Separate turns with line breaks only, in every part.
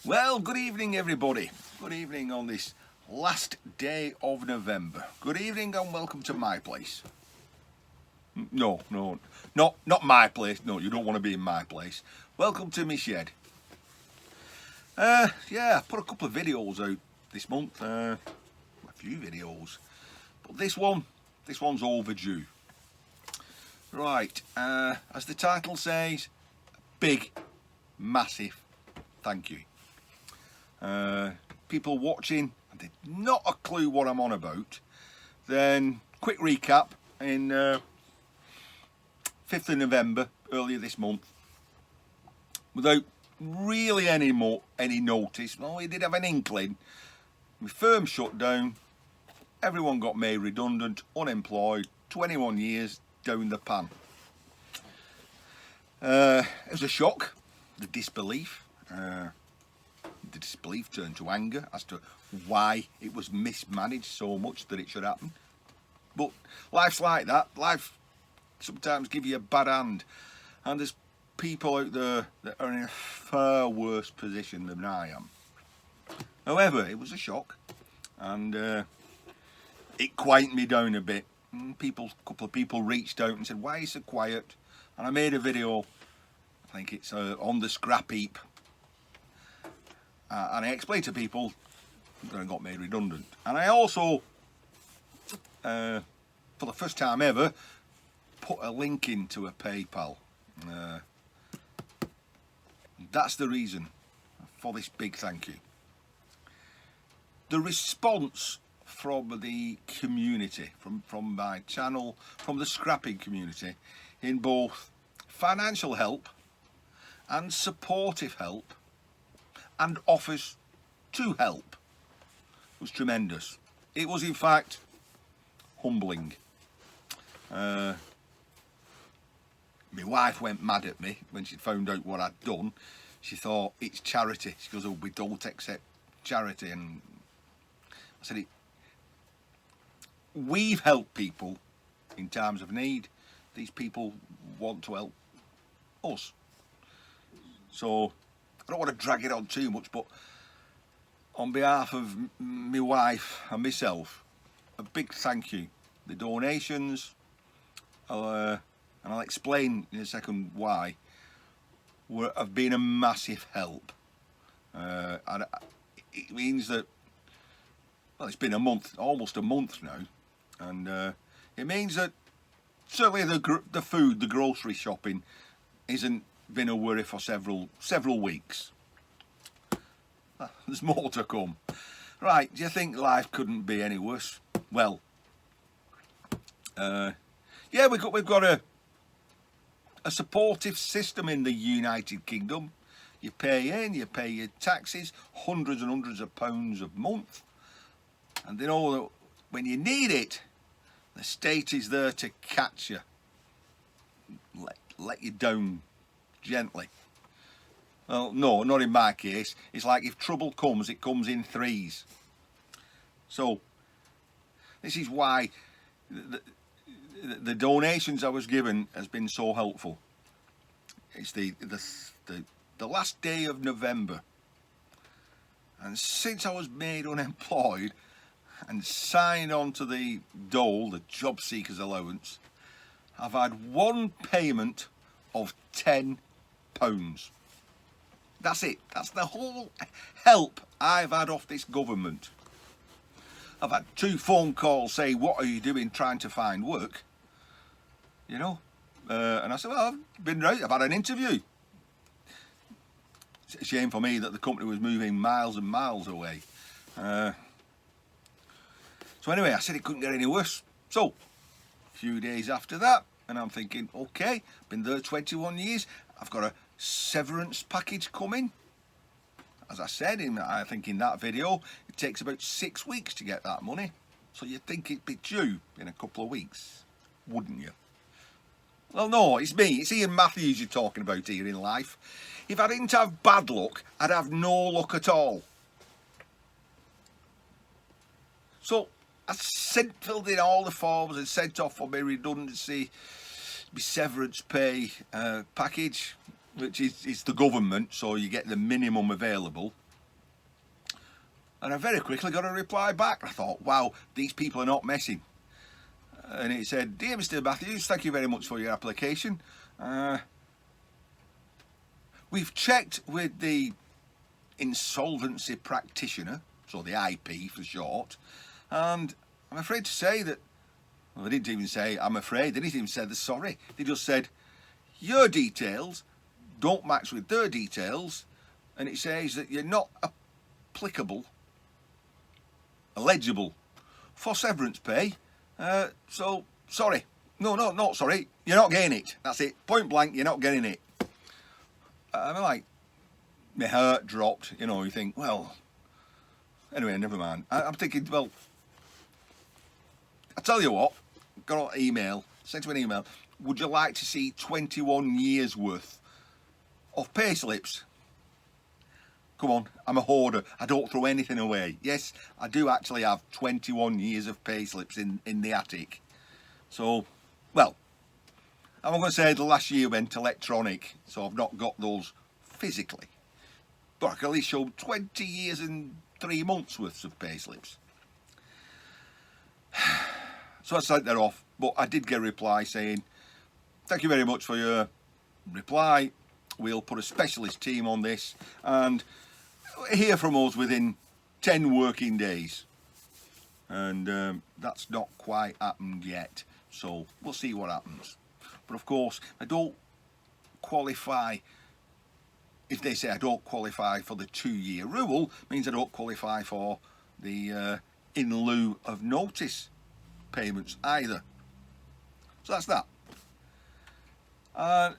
Well, good evening everybody. Good evening on this last day of November. Good evening and welcome to my place. No, not my place. No, you don't want to be in my place. Welcome to my shed. Yeah, I put a couple of videos out this month. A few videos. But this one's overdue. Right, as the title says, big, massive thank you. People watching, and they've not a clue what I'm on about. Then, quick recap, in 5th of November, earlier this month, without really any notice, well, we did have an inkling, my firm shut down, everyone got made redundant, unemployed, 21 years down the pan. It was a shock, the disbelief. The disbelief turned to anger as to why it was mismanaged so much that it should happen. But life's like that. Life sometimes gives you a bad hand, and there's people out there that are in a far worse position than I am. However, it was a shock, and it quieted me down a bit. A couple of people reached out and said, "Why are you so quiet?" And I made a video. I think it's on the scrap heap. And I explained to people that I got made redundant. And I also, for the first time ever, put a link into a PayPal. That's the reason for this big thank you. The response from the community, from my channel, from the scrapping community, in both financial help and supportive help, and offers to help, was tremendous. It was in fact humbling. My wife went mad at me when she found out what I'd done. She thought it's charity. She goes, "Oh, we don't accept charity." And I said, we've helped people in times of need. These people want to help us. So I don't want to drag it on too much, but on behalf of my wife and myself, a big thank you. The donations, and I'll explain in a second why, have been a massive help. And it means that, well, it's been a month, almost a month now, and it means that certainly the food, the grocery shopping, isn't been a worry for several weeks. There's more to come. Right, do you think life couldn't be any worse? Well, yeah, we've got a supportive system in the United Kingdom. You pay in, you pay your taxes, hundreds and hundreds of pounds a month, and they know that when you need it, the state is there to catch you, let you down gently. Well, no, not in my case. It's like if trouble comes, it comes in threes. So this is why the donations I was given has been so helpful. It's the last day of November, and since I was made unemployed and signed on to the dole, the job seekers allowance, I've had one payment of £10. That's it. That's the whole help I've had off this government. I've had 2 phone calls saying, "What are you doing trying to find work?" You know, and I said, "Well, I've been right. I've had an interview." It's a shame for me that the company was moving miles and miles away. So anyway, I said it couldn't get any worse. So a few days after that, and I'm thinking, okay, been there 21 years. I've got a severance package coming. As I said, I think in that video, it takes about 6 weeks to get that money. So you'd think it'd be due in a couple of weeks, wouldn't you? Well, no, it's me. It's Ian Matthews you're talking about here in life. If I didn't have bad luck, I'd have no luck at all. So I filled in all the forms and sent off for my redundancy, my severance pay package, which is the government, so you get the minimum available. And I very quickly got a reply back. I thought, wow, these people are not messing. And it said, "Dear Mr. Matthews, thank you very much for your application. We've checked with the insolvency practitioner," so the IP for short, "and I'm afraid to say that," well, they didn't even say "I'm afraid," they didn't even say they're sorry. They just said, "Your details don't match with their details, and it says that you're not eligible for severance pay, so sorry. No, not sorry, you're not getting it. That's it, point blank, you're not getting it." I'm like, my heart dropped, you know, you think, well, anyway, never mind. I'm thinking, well, I tell you what, got an email, sent me an email, "Would you like to see 21 years worth of pay slips?" Come on, I'm a hoarder, I don't throw anything away. Yes, I do actually have 21 years of pay slips in the attic. So, well, I'm not going to say the last year went electronic, so I've not got those physically. But I can at least show 20 years and 3 months worth of pay slips. So I sent that off, but I did get a reply saying, "Thank you very much for your reply. We'll put a specialist team on this and hear from us within 10 working days." And that's not quite happened yet, so we'll see what happens. But of course, I don't qualify. If they say I don't qualify for the 2-year rule, means I don't qualify for the in lieu of notice payments either. So that's that. And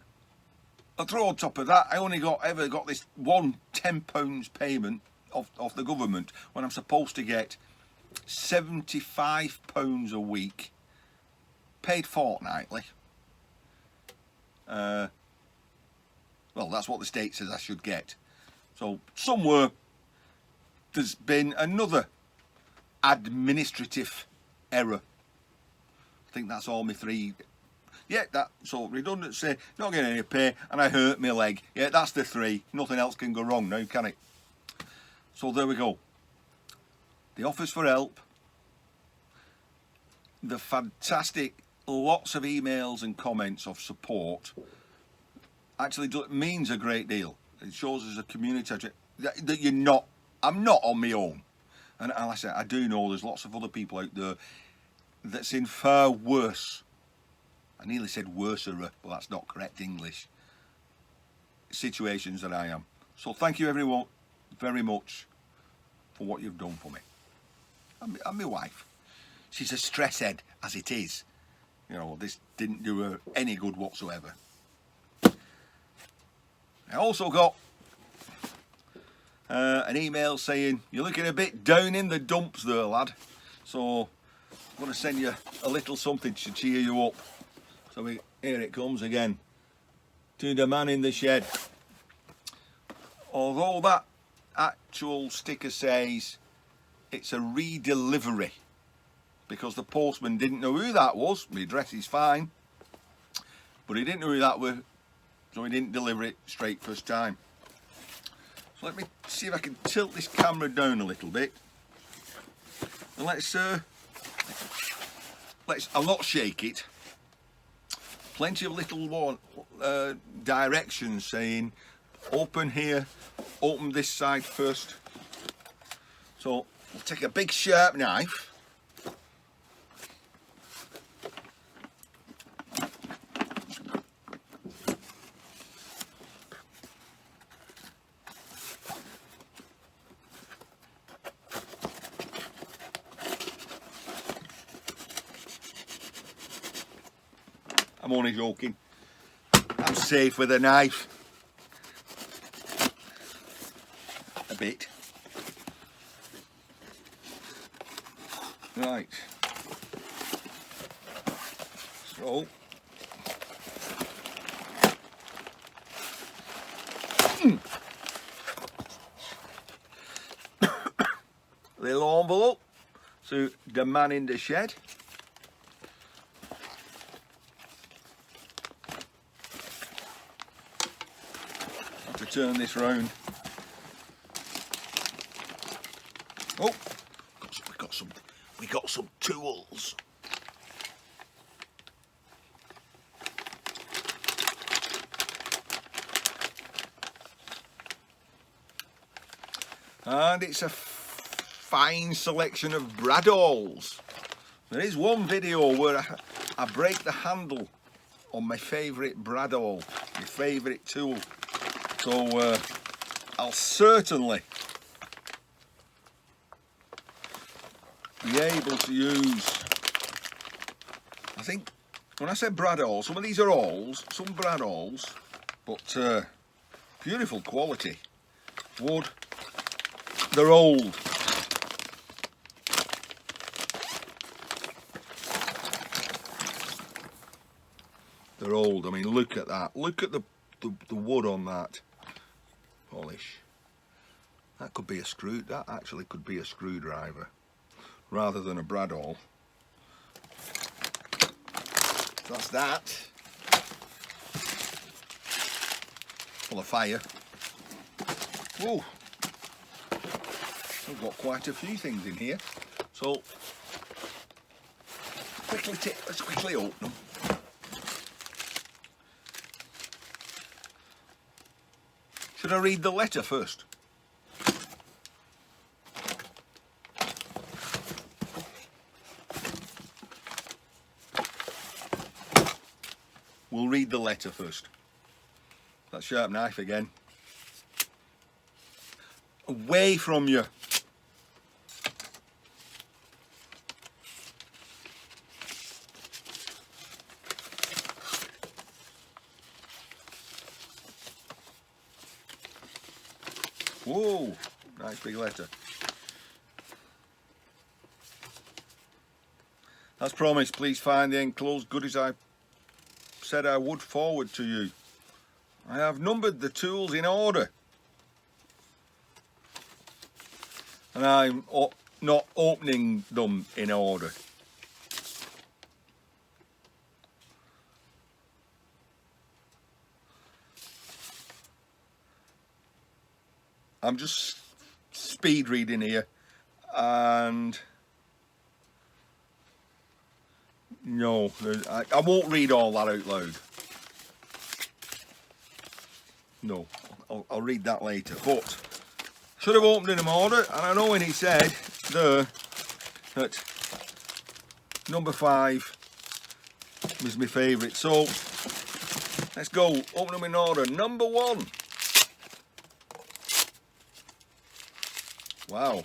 I throw on top of that, I only ever got this one £10 payment off the government when I'm supposed to get £75 a week paid fortnightly. Well, that's what the state says I should get. So somewhere there's been another administrative error. I think that's all my 3. Yeah, so redundancy, not getting any pay, and I hurt my leg. Yeah, that's the 3. Nothing else can go wrong now, can it? So there we go. The offers for help, the fantastic lots of emails and comments of support actually means a great deal. It shows as a community that you're not, I'm not on my own. And like I said, I do know there's lots of other people out there that's in far worse, I nearly said worser, but that's not correct English, situations than I am. So thank you everyone very much for what you've done for me. And my wife, she's a stress head as it is. You know, this didn't do her any good whatsoever. I also got an email saying, "You're looking a bit down in the dumps there, lad. So I'm going to send you a little something to cheer you up." So here it comes again. "To the man in the shed." Although that actual sticker says it's a redelivery, because the postman didn't know who that was. My address is fine, but he didn't know who that was, so he didn't deliver it straight first time. So let me see if I can tilt this camera down a little bit, and let's I'll not shake it. Plenty of little directions saying open here, open this side first. So we'll take a big sharp knife. I'm only joking. I'm safe with a knife. A bit. Right. So. Little envelope. So the man in the shed. Turn this round. Oh, we got some tools. And it's a fine selection of bradawls. There is one video where I break the handle on my favourite bradawl, my favourite tool. So I'll certainly be able to use, I think, when I say bradawl, some of these are awls, some bradawls, but beautiful quality wood. They're old. They're old. I mean, look at that. Look at the wood on that polish. That could be a screw. That actually could be a screwdriver rather than a bradawl. That's that. Full of fire. Whoa. We've got quite a few things in here. So let's quickly open them. Should I read the letter first? We'll read the letter first. That sharp knife again. Away from you. Whoa, nice big letter. As promised, please find the enclosed goodies I said I would forward to you. I have numbered the tools in order. And I'm not opening them in order. I'm just speed reading here, and no, I won't read all that out loud. No, I'll read that later. But should have opened in order, and I know when he said there that number 5 was my favourite. So let's go, open them in order. Number 1. Wow.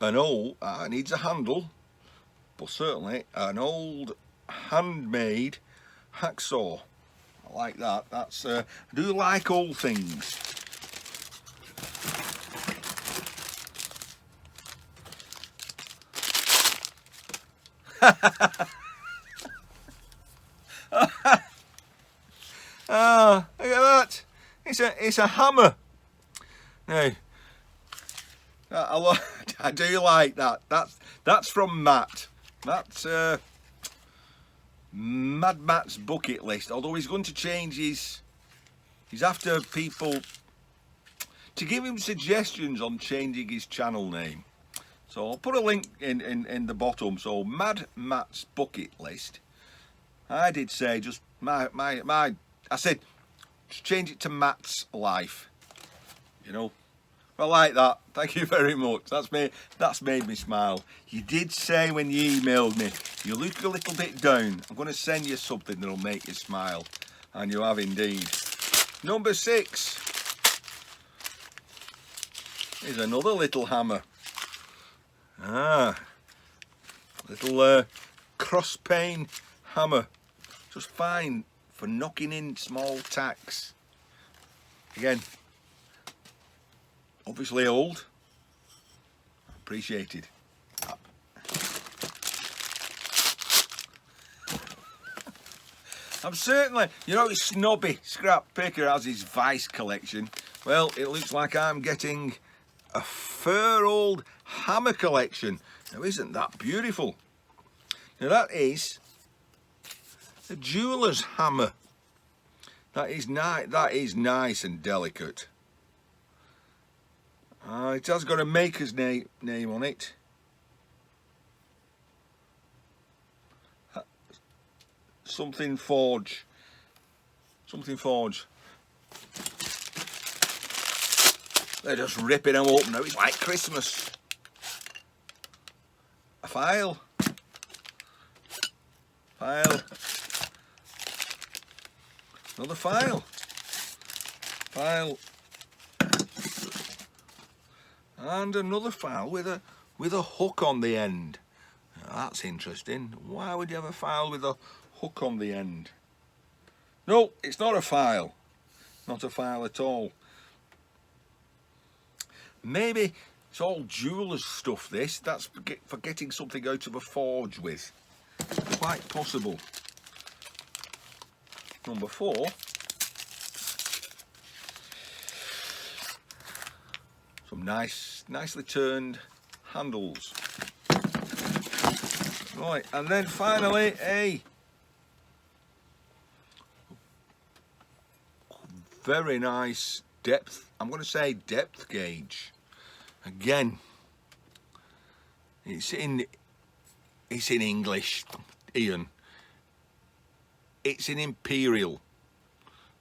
An old, needs a handle, but certainly an old handmade hacksaw. I like that. That's I do like old things. Ah, look at that! It's a hammer. Now, I do like that. That's from Matt. That's Mad Matt's bucket list. Although he's going to change he's after people to give him suggestions on changing his channel name. So I'll put a link in the bottom. So Mad Matt's bucket list. I did say just I said just change it to Matt's life. You know. I like that. Thank you very much. That's made me smile. You did say when you emailed me, you look a little bit down. I'm going to send you something that'll make you smile. And you have indeed. Number 6 is another little hammer. Little cross pane hammer. Just fine for knocking in small tacks. Again, obviously old, appreciated. I'm certainly, you know, snobby scrap picker has his Vice collection. Well, it looks like I'm getting a fur old hammer collection. Now, isn't that beautiful? Now, that is a jeweller's hammer. That is nice. That is nice and delicate. It has got a maker's name on it. Something Forge. Something Forge. They're just ripping them open now. It's like Christmas. A file. File. Another file. File. And another file with a hook on the end. Now, that's interesting. Why would you have a file with a hook on the end? No, it's not a file. Not a file at all. Maybe it's all jeweller's stuff, this. That's for getting something out of a forge with. Quite possible. Number 4. Some nicely turned handles. Right, and then finally a very nice depth, I'm going to say depth gauge. Again, it's in English, Ian. It's in Imperial.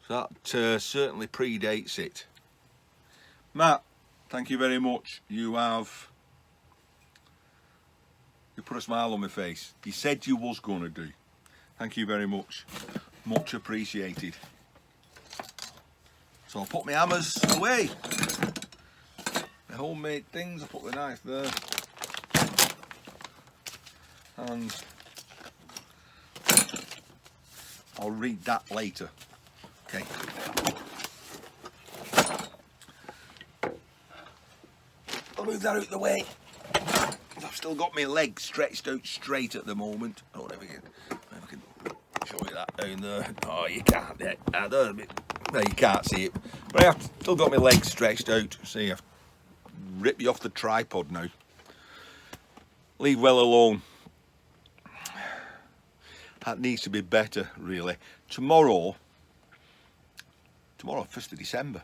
So that certainly predates it. Matt, thank you very much. You put a smile on my face. You said you was going to do. Thank you very much. Much appreciated. So I'll put my hammers away. The homemade things, I'll put the knife there. And I'll read that later. Okay. I'll move that out of the way. I've still got my legs stretched out straight at the moment. Oh, there we go. I can show you that down there. Oh, you can't. No, you can't see it. But I've still got my legs stretched out. See, I've ripped you off the tripod now. Leave well alone. That needs to be better, really. Tomorrow, 1st of December,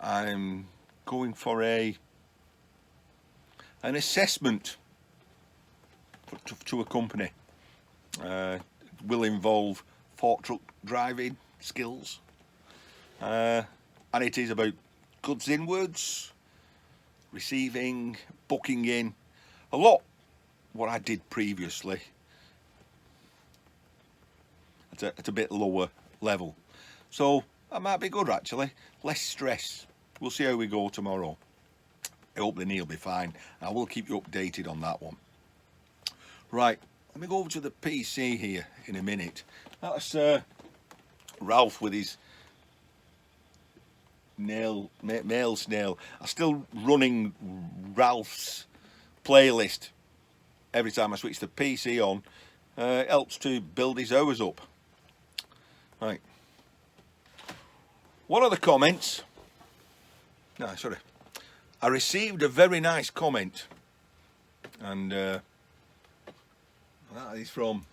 I'm going for an assessment to a company. Will involve fork truck driving skills, and it is about goods inwards, receiving, booking in, a lot what I did previously at a bit lower level. So that might be good, actually. Less stress. We'll see how we go tomorrow. I hope the knee will be fine. I will keep you updated on that one. Right, let me go over to the PC here in a minute. That's Ralph with his mail snail. I'm still running Ralph's playlist every time I switch the PC on. Helps to build his hours up. Right. One of the comments. No, sorry. I received a very nice comment, and that is from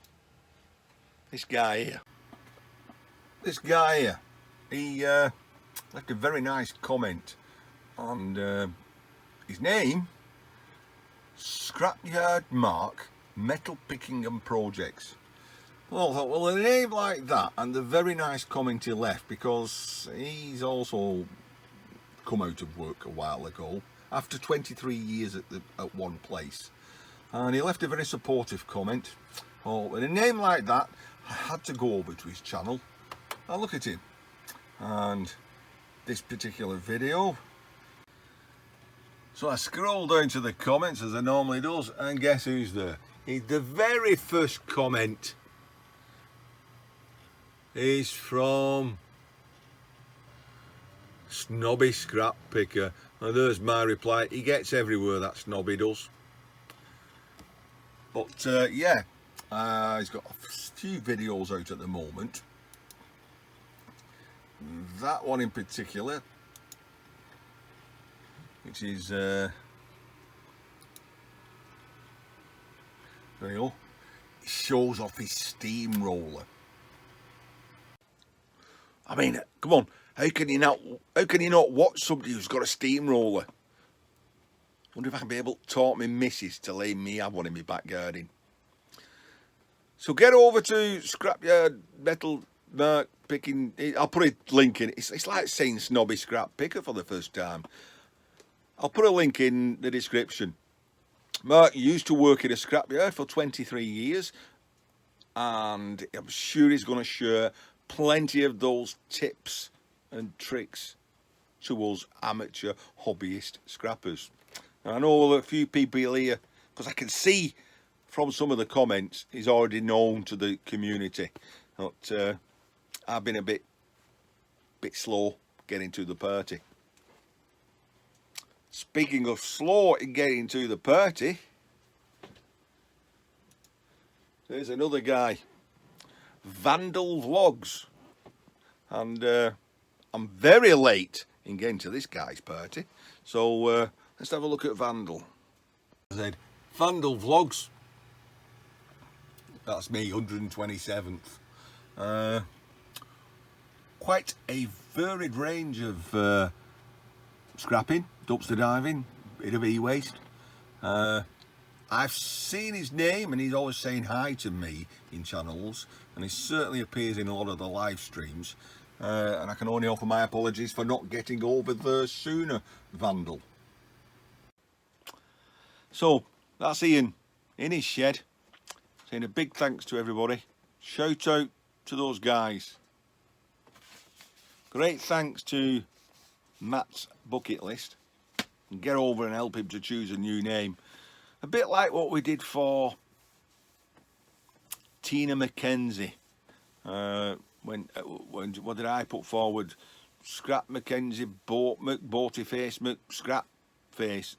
this guy here. This guy here, he left a very nice comment, and his name, Scrapyard Mark, Metal Picking and Projects. Well, I thought, well, a name like that, and the very nice comment he left, because he's also come out of work a while ago after 23 years at one place, and he left a very supportive comment. Oh, with a name like that, I had to go over to his channel and look at him, and this particular video. So I scroll down to the comments as I normally does, and guess who's there? The very first comment is from Snobby Scrap Picker, and there's my reply. He gets everywhere, that Snobby does. But yeah, he's got a few videos out at the moment. That one in particular, which is there you go, shows off his steamroller. I mean, come on, how can you not watch somebody who's got a steamroller? Wonder if I can be able to talk my missus to let me have one in my back garden. So get over to Scrapyard Metal Mark picking. I'll put a link in. It's like saying snobby scrap picker for the first time. I'll put a link in the description. Mark used to work in a scrapyard for 23 years, and I'm sure he's going to share plenty of those tips and tricks to us amateur hobbyist scrappers. And I know a few people here, because I can see from some of the comments, he's already known to the community. But I've been a bit slow getting to the party. Speaking of slow in getting to the party, there's another guy, Vandal Vlogs, and I'm very late in getting to this guy's party, so let's have a look at Vandal. I said Vandal Vlogs, that's me, 127th. Quite a varied range of scrapping, dumpster diving, bit of e-waste. I've seen his name and he's always saying hi to me in channels, and he certainly appears in a lot of the live streams, and I can only offer my apologies for not getting over there sooner, Vandal. So that's Ian in his shed, saying a big thanks to everybody. Shout out to those guys. Great thanks to Matt's bucket list, and get over and help him to choose a new name, a bit like what we did for Tina McKenzie. When what did I put forward? Scrap McKenzie, Boaty Face, Scrap Face.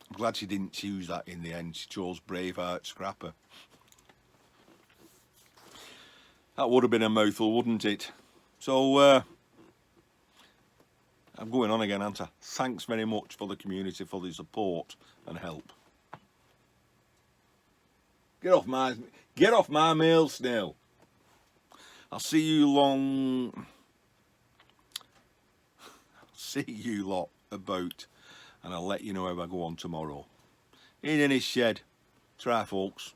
I'm glad she didn't choose that in the end. She chose Braveheart Scrapper. That would have been a mouthful, wouldn't it? So I'm going on again, aren't I? Thanks very much for the community, for the support and help. Get off my mail, snail. I'll see you lot about, and I'll let you know how I go on tomorrow. In his shed. Try, folks.